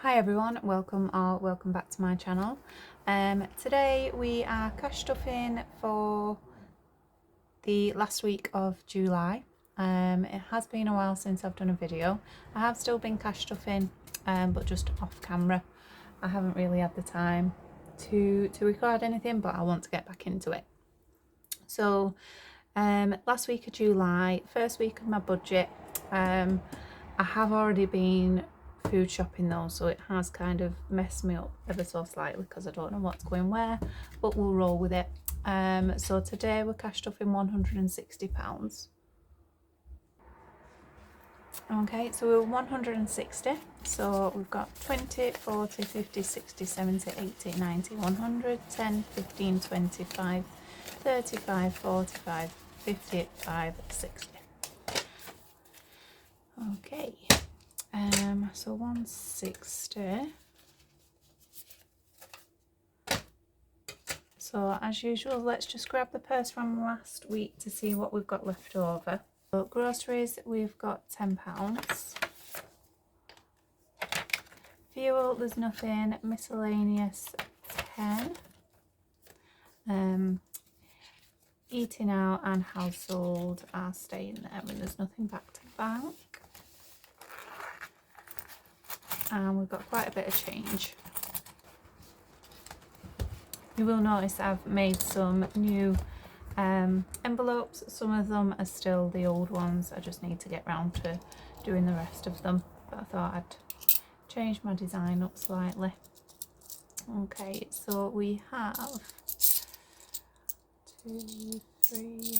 Hi everyone, welcome back to my channel. Today we are cash stuffing for the last week of July. It has been a while since I've done a video. I have still been cash stuffing, but just off camera. I haven't really had the time to record anything, but I want to get back into it. So last week of July, first week of my budget, I have already been food shopping though, so it has kind of messed me up ever so slightly because I don't know what's going where, but we'll roll with it. So today we're cash stuffing £160. Okay, so we're 160, so we've got 20, 40, 50, 60, 70, 80, 90, 100, 10, 15, 25, 35, 45, 55, 60. Okay, so 160. So as usual, let's just grab the purse from last week to see what we've got left over. So groceries, we've got £10. Fuel, there's nothing. Miscellaneous, 10. Eating out and household are staying there when there's nothing back to bank. And we've got quite a bit of change. You will notice I've made some new envelopes. Some of them are still the old ones. I just need to get round to doing the rest of them. But I thought I'd change my design up slightly. Okay, so we have 2, 3,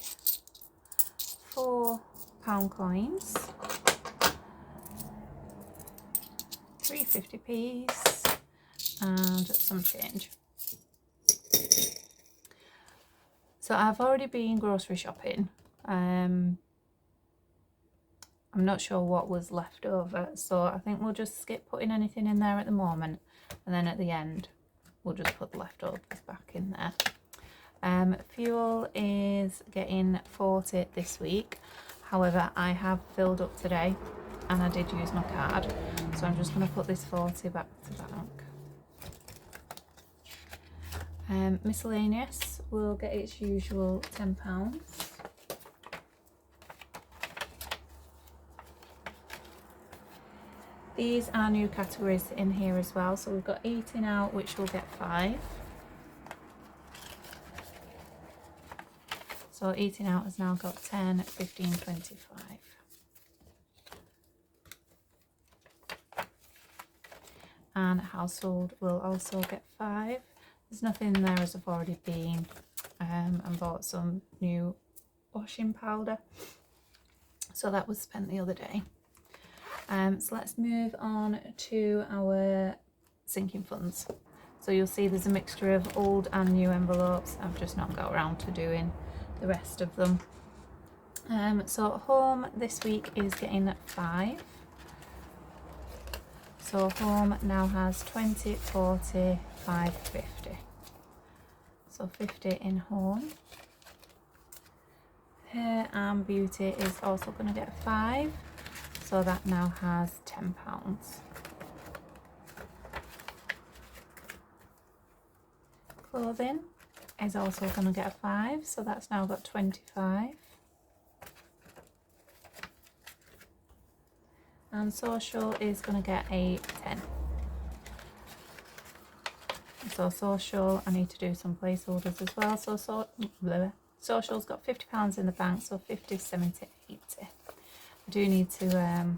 4 pound coins, 3 50p's and some change. So I've already been grocery shopping. I'm not sure what was left over, so I think we'll just skip putting anything in there at the moment, and then at the end we'll just put the leftovers back in there. Fuel is getting 40 this week. However, I have filled up today and I did use my card, so I'm just going to put this 40 back to bank. Miscellaneous will get its usual £10. These are new categories in here as well, so we've got eating out, which will get 5. So eating out has now got 10, 15, 25. And household will also get 5. There's nothing there as I've already been and bought some new washing powder. So that was spent the other day. So let's move on to our sinking funds. So you'll see there's a mixture of old and new envelopes. I've just not got around to doing the rest of them. So home this week is getting 5. So home now has 20, 40, 5, 50. So 50 in home. Hair and beauty is also going to get 5. So that now has £10. Clothing is also going to get a 5. So that's now got 25. And social is going to get a 10. So social, I need to do some placeholders as well. So social's got £50 in the bank, so 50, 70, 80. I do need to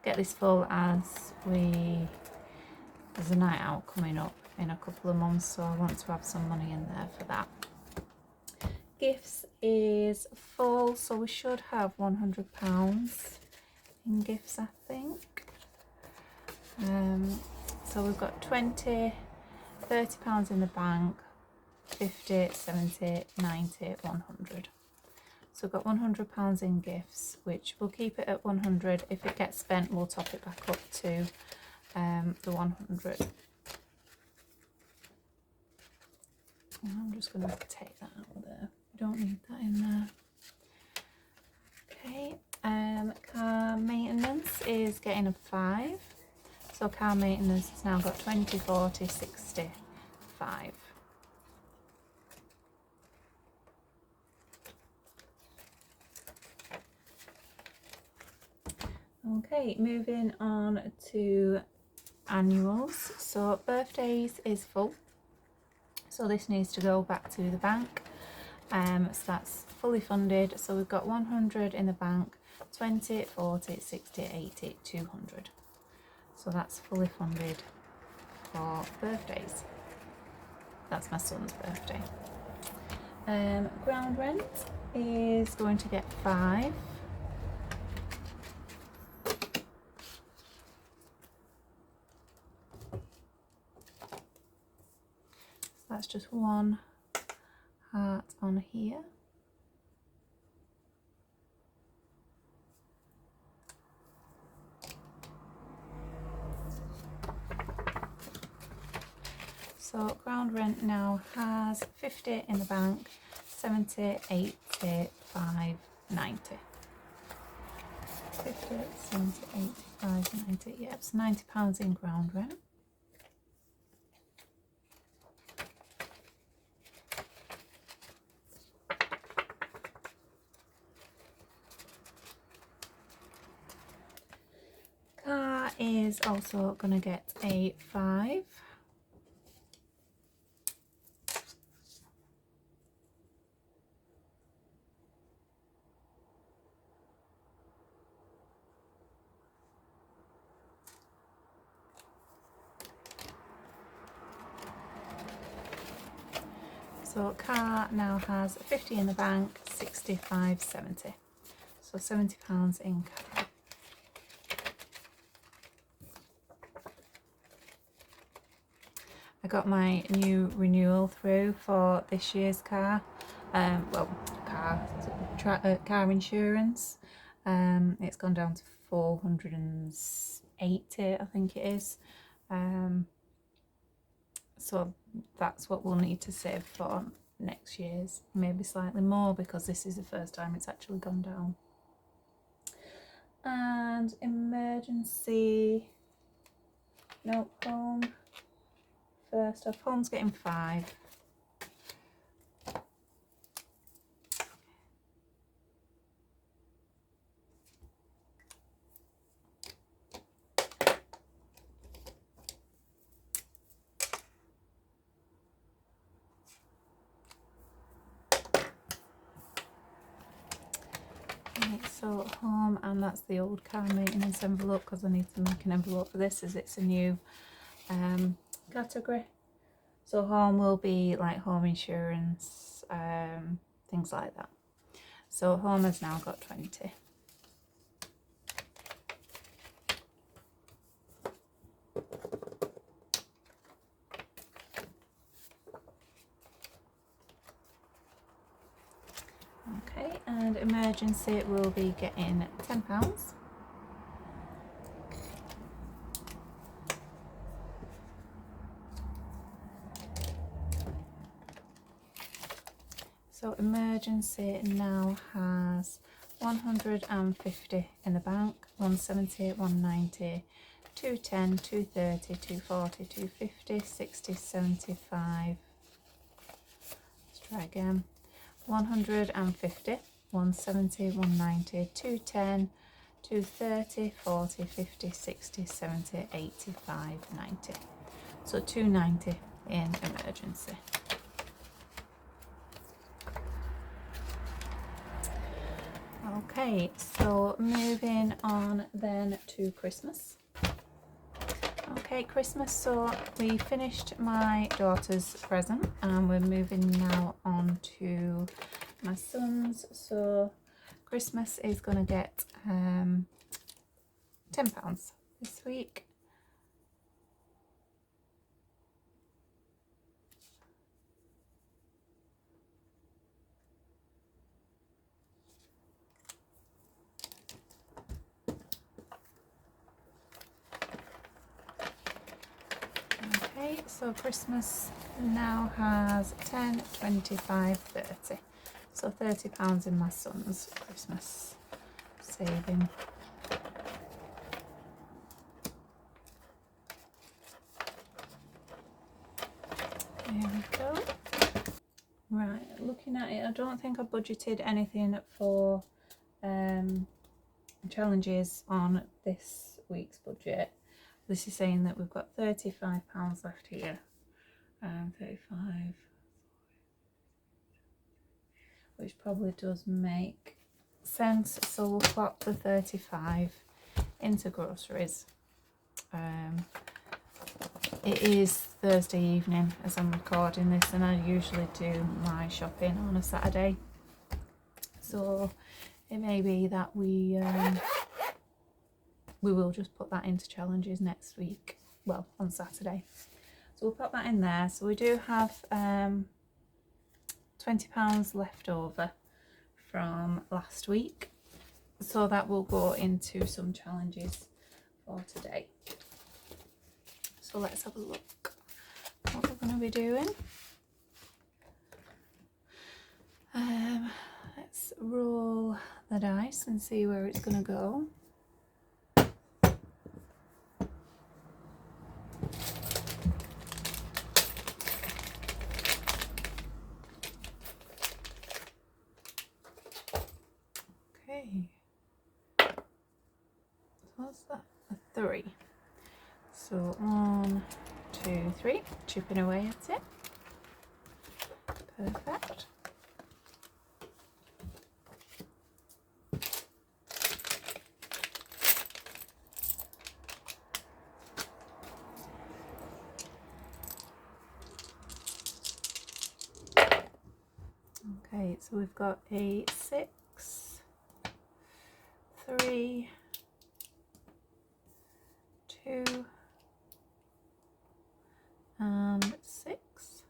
get this full as there's a night out coming up in a couple of months, so I want to have some money in there for that. Gifts is full, so we should have £100 in gifts, I think. So we've got 20, £30 in the bank, 50, 70, 90, 100. So we've got £100 in gifts, which we'll keep it at 100. If it gets spent, we'll top it back up to the 100. And I'm just going to take that out of there. We don't need that in there. Okay. Car maintenance is getting a 5. So So car maintenance has now got 20, 40, 65. Okay, moving on to annuals. So birthdays is full, so this needs to go back to the bank. So that's fully funded. So we've got 100 in the bank, 20, 40, 60, 80, 200. So that's fully funded for birthdays. That's my son's birthday. Ground rent is going to get 5. So that's just one heart on here. So ground rent now has 50 in the bank, 70, 80, 5, 90. 50, 70, 85, 90. Yep, it's £90 in ground rent. Car is also going to get a 5. So car now has 50 in the bank, 65, 70. So £70 in car. I got my new renewal through for this year's car. Car insurance. It's gone down to 480, I think it is. So that's what we'll need to save for next year's, maybe slightly more, because this is the first time it's actually gone down. And emergency, no, home. First off, home's getting 5. Right, so home, and that's the old car maintenance envelope, because I need to make an envelope for this as it's a new category. So home will be like home insurance, things like that. So home has now got 20. Okay, and emergency will be getting £10. So emergency now has 150 in the bank, 170, 190, 210, 230, 240, 250, 60, 75. Let's try again. 150, 170, 190, 210, 230, 40, 50, 60, 70, 85, 90. So 290 in emergency. Okay, so moving on then to Christmas. Okay, Christmas, so we finished my daughter's present and we're moving now on to my son's. So Christmas is going to get £10 this week. Okay, so Christmas now has 10, 25, 30. So £30 in my son's Christmas saving. There we go. Right, looking at it, I don't think I budgeted anything for challenges on this week's budget. This is saying that we've got £35 left here. 35, which probably does make sense. So we'll plot the 35 into groceries. It is Thursday evening as I'm recording this, and I usually do my shopping on a Saturday, so it may be that we will just put that into challenges next week, well, on Saturday. So we'll put that in there. So we do have £20 left over from last week, so that will go into some challenges for today. So let's have a look what we're going to be doing. Let's roll the dice and see where it's going to go. Okay, so what's that? A 3. So 1, 2, 3, chipping away at it. Perfect. Okay, so we've got a 6, 3, 2, and 6.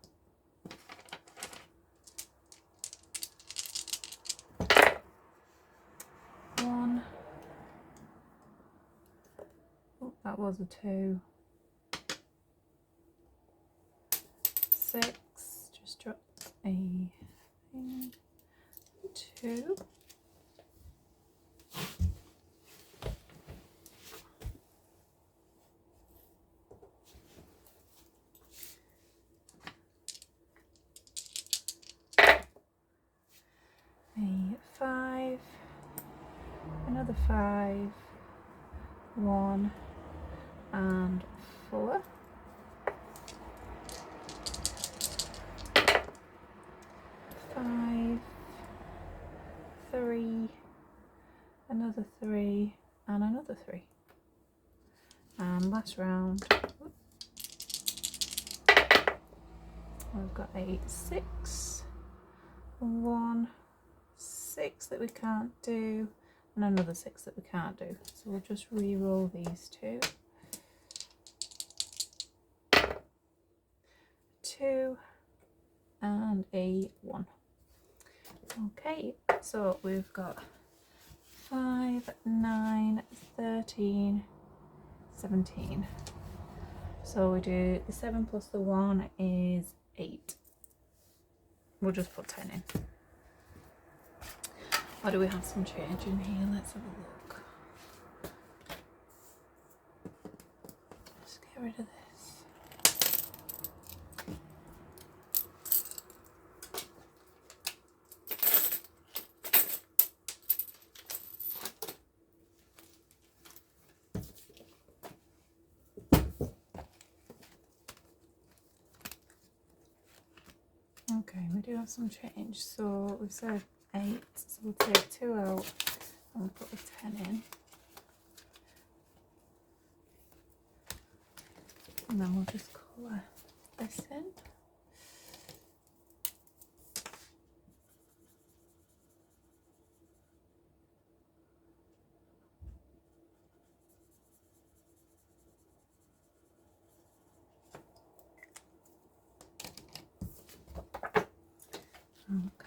One. Oh, that was a 2. 6. Just drop a 2. A 5, another 5, 1, and 4. 5, 3, another 3, and another 3. And last round, we've got a 6, 1, 6 that we can't do, and another 6 that we can't do. So we'll just re-roll these two. 2 and a 1. Okay, so we've got 5, 9, 13, 17. So we do the 7 plus the 1 is 8. We'll just put 10 in. Or do we have some change in here? Let's have a look. Let's get rid of this. Okay, we do have some change. So we said 8, so we'll take 2 out and we'll put the 10 in. And then we'll just colour this in.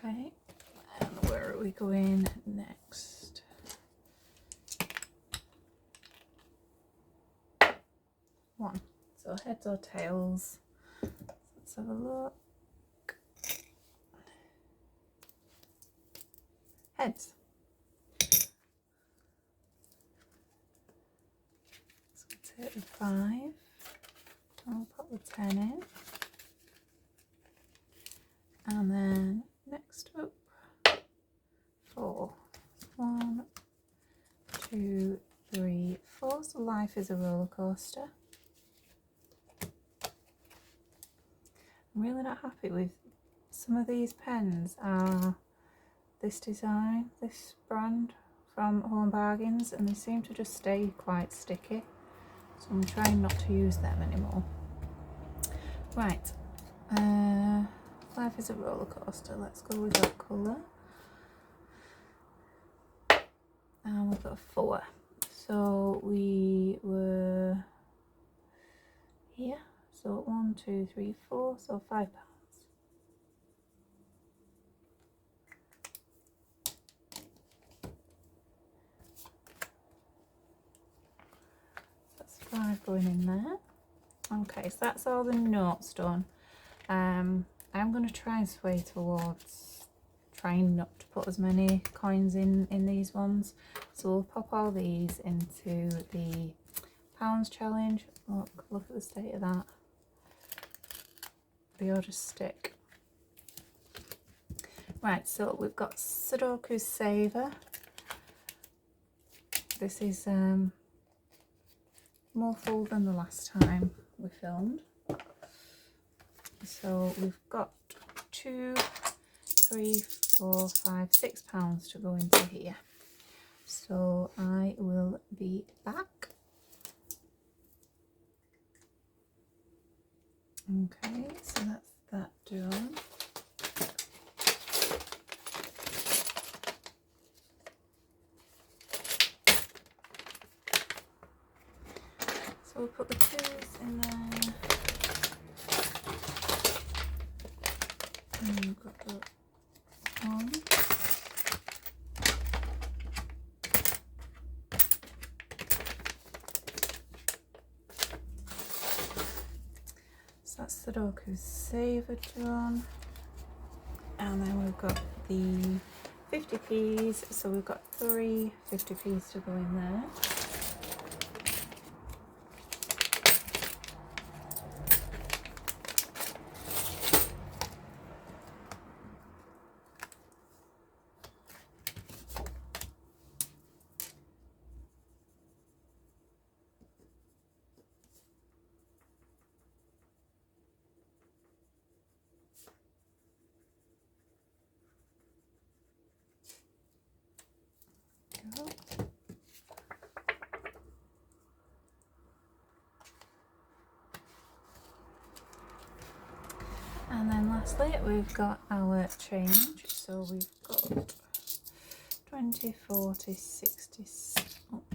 Okay, and where are we going next? One. So heads or tails? Let's have a look. Heads. So we'll take the 5. I'll put the 10 in. And then next up, 4. 1, 2, 3, 4. So life is a roller coaster. I'm really not happy with some of these pens. Are this design, this brand from Home Bargains, and they seem to just stay quite sticky. So I'm trying not to use them anymore. Right, life is a roller coaster. Let's go with that colour. And we've got a 4. So we were here. So 1, 2, 3, 4. So £5. That's 5 going in there. Okay, so that's all the notes done. I'm going to try and sway towards trying not to put as many coins in these ones. So we'll pop all these into the pounds challenge. Look at the state of that. They all just stick. Right, so we've got Sudoku Saver. This is more full than the last time we filmed. So we've got 2, 3, 4, 5, £6 to go into here. So I will be back. Okay, so that's that done. So we'll put the 2s in there. And we've got the 1. So that's Sudoku Saver done. And then we've got the 50p's. So we've got 3 50p's to go in there. And then lastly, we've got our change. So we've got 20, 40, 60,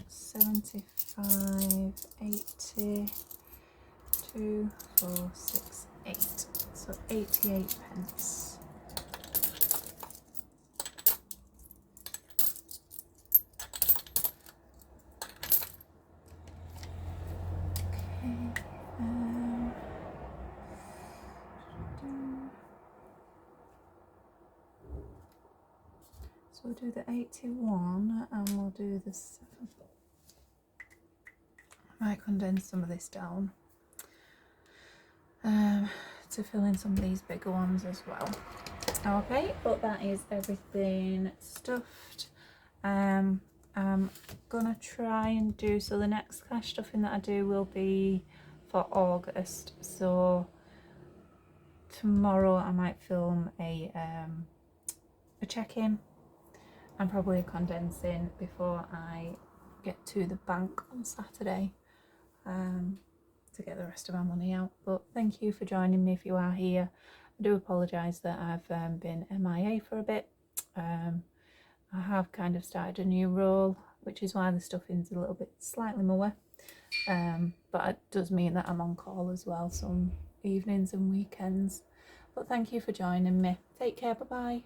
75, 80, 2, 4, 6, 8. So 88 pence. So we'll do the 81 and we'll do the 7. I might condense some of this down to fill in some of these bigger ones as well. Okay, but that is everything stuffed. I'm gonna try and do, so the next cash stuffing that I do will be for August. So tomorrow I might film a check-in and probably a condensing before I get to the bank on Saturday to get the rest of my money out. But thank you for joining me if you are here. I do apologise that I've been MIA for a bit. I have kind of started a new role, which is why the stuffing's a little bit slightly more. But it does mean that I'm on call as well some evenings and weekends. But thank you for joining me. Take care, bye bye.